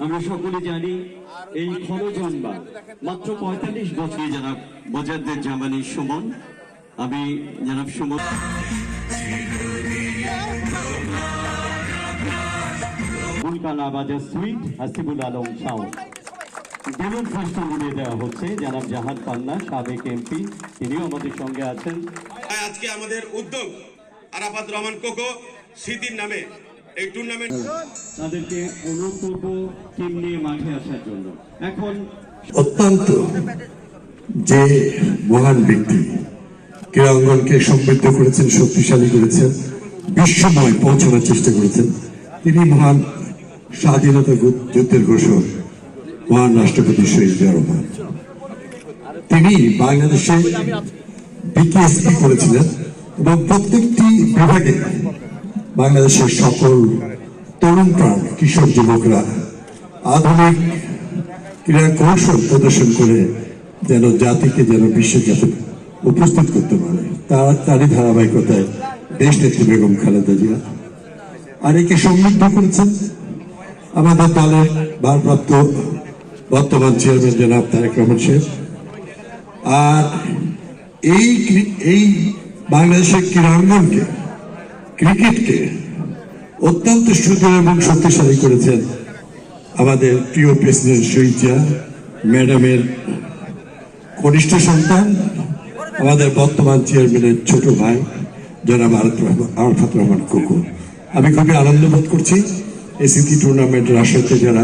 আমরা সকলে জানি এই খরচনবা মাত্র ৪৫ বছর জনাব মোজাদ্দেদ জামানী সুমন। আমি জনাব সুমন বুলকানা বাজার sweet Hasibul Alam Shaon. Balloon fast নিয়ে দেওয়া হচ্ছে জনাব জাহান পান্না সাবেক এমপি, তিনিও আমাদের সঙ্গে আছেন। আজকে আমাদের উদ্যোগ আরাফাত রহমান কোকো স্মৃতির নামে এই টুর্নামেন্ট, তাদেরকে অনুরোধ করব টিম নিয়ে মাঠে আসার জন্য। এখন অত্যন্ত যে মহান ব্যক্তি ক্রীড়াঙ্গনকে সমৃদ্ধ করেছেন, শক্তিশালী করেছেন, বিশ্বময় পৌঁছানোর চেষ্টা করেছেন, তিনি মহান স্বাধীনতা যুদ্ধের ঘোষক মহান রাষ্ট্রপতি শহীদ জিয়া রহমান। তিনি বাংলাদেশে বিকেএসপি করেছিলেন এবং প্রত্যেকটি বিভাগে বাংলাদেশের সকল তরুণ প্রাণ কিশোর যুবকরা আধুনিক ক্রীড়া কৌশল প্রদর্শন করে যেন জাতিকে যেন বিশ্বজাতি উপস্থিত করতে পারে, তারই ধারাবাহিকতায় দেশ নেত্রী বেগম খালেদা জিয়া। আর একে সমৃদ্ধ করেছেন আমাদের দলের ভারপ্রাপ্ত বর্তমান চেয়ারম্যান জনাব তারেক রহমান সাহেব। আর এই বাংলাদেশের ক্রীড়াঙ্গনকে, ক্রিকেটকে অত্যন্ত সুদৃঢ় এবং শক্তিশালী করেছেন আমাদের প্রিয় প্রেসিডেন্ট শহীদ জিয়া ম্যাডামের কনিষ্ঠ সন্তান, আমাদের বর্তমান চেয়ারম্যানের ছোট ভাই জনাব আরাফাত রহমান কোকো। আমি খুবই আনন্দ বোধ করছি এই স্মৃতি টুর্নামেন্ট রাশিয়াতে যারা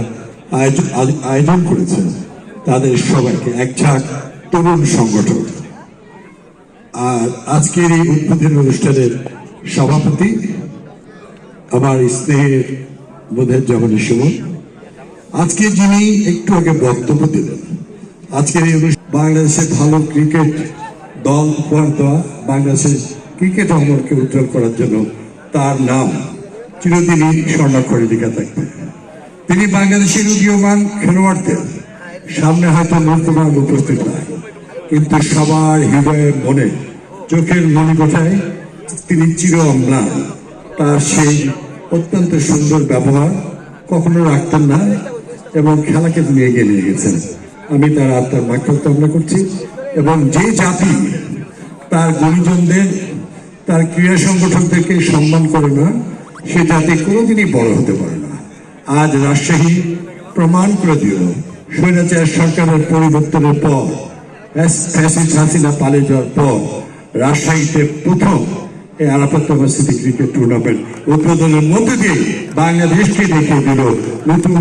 আয়োজন করেছেন তাদের সবাইকে, এক ঝাঁক তরুণ সংগঠন। আর আজকের এই উদ্বোধনী অনুষ্ঠানের সভাপতি আমার স্নেহের বোধের জামানী সুমন। আজকে যিনি একটু আগে বক্তব্য দিলেন, আজকের এই বাংলাদেশের ভালো ক্রিকেট দল উপহার দেওয়া, বাংলাদেশের ক্রিকেট অঙ্গনকে উজ্জ্বল করার জন্য তার নাম চিরদিনই স্বর্ণাক্ষরে লেখা থাকবে। তিনি বাংলাদেশের উদীয়মান খেলোয়াড়দের সামনে হয়তো মূর্তিমান উপস্থিত নয়, কিন্তু সবার হৃদয়ে মনে চোখের মণিকোঠায় তিনি চির অম্লান। তার সেই অত্যন্ত সুন্দর ব্যবহার কখনো রাখতেন না এবং খেলাকে তিনি এগিয়ে নিয়ে গেছেন। আমি তার আত্মার মাগফিরাত কামনা করছি এবং যে জাতি তার গুণীজনদের, তার ক্রীড়া সংগঠনদেরকে সম্মান করে না, সে জাতি কোনোদিনই বড় হতে পারে না। আজ রাজশাহী প্রমাণ করে দিল, স্বৈরাচার সরকারের পরিবর্তনের পর, হাসিনা পালিয়ে যাওয়ার পর রাজশাহীতে প্রথম এই আরাফাত রহমান স্মৃতি ক্রিকেট টুর্নামেন্ট উদ্বোধনের মধ্যে দিয়ে বাংলাদেশকে দেখিয়ে দিল নতুন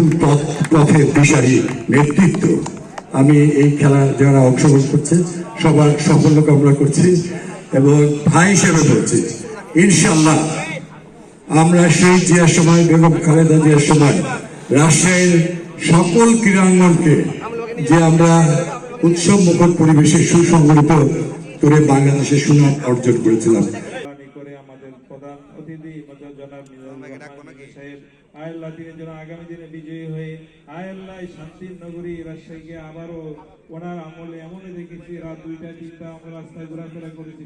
পথের দিশারি নেতৃত্ব। আমি এই খেলা যারা অংশগ্রহণ করছে সবার সাফল্য কামনা করছি এবং ভাই হিসেবে বলছি, ইনশাল্লাহ আমরা সেই জিয়ার সময়, বেগম খালেদা জিয়ার সময় রাজশাহীর সকল ক্রীড়াঙ্গনকে যে আমরা উৎসব মুখর পরিবেশে সুসংগঠিত করে বাংলাদেশের সুনাম অর্জন করেছিলাম। আগামী দিনে বিজয়ী হয়ে আয়াল্লাহ শান্তির নগরী রাজশাহীকে আবারও ওনার আমলে এমন দেখেছি রাত 2টা 3টা আমরা রাস্তায় ঘোরাফেরা করেছি।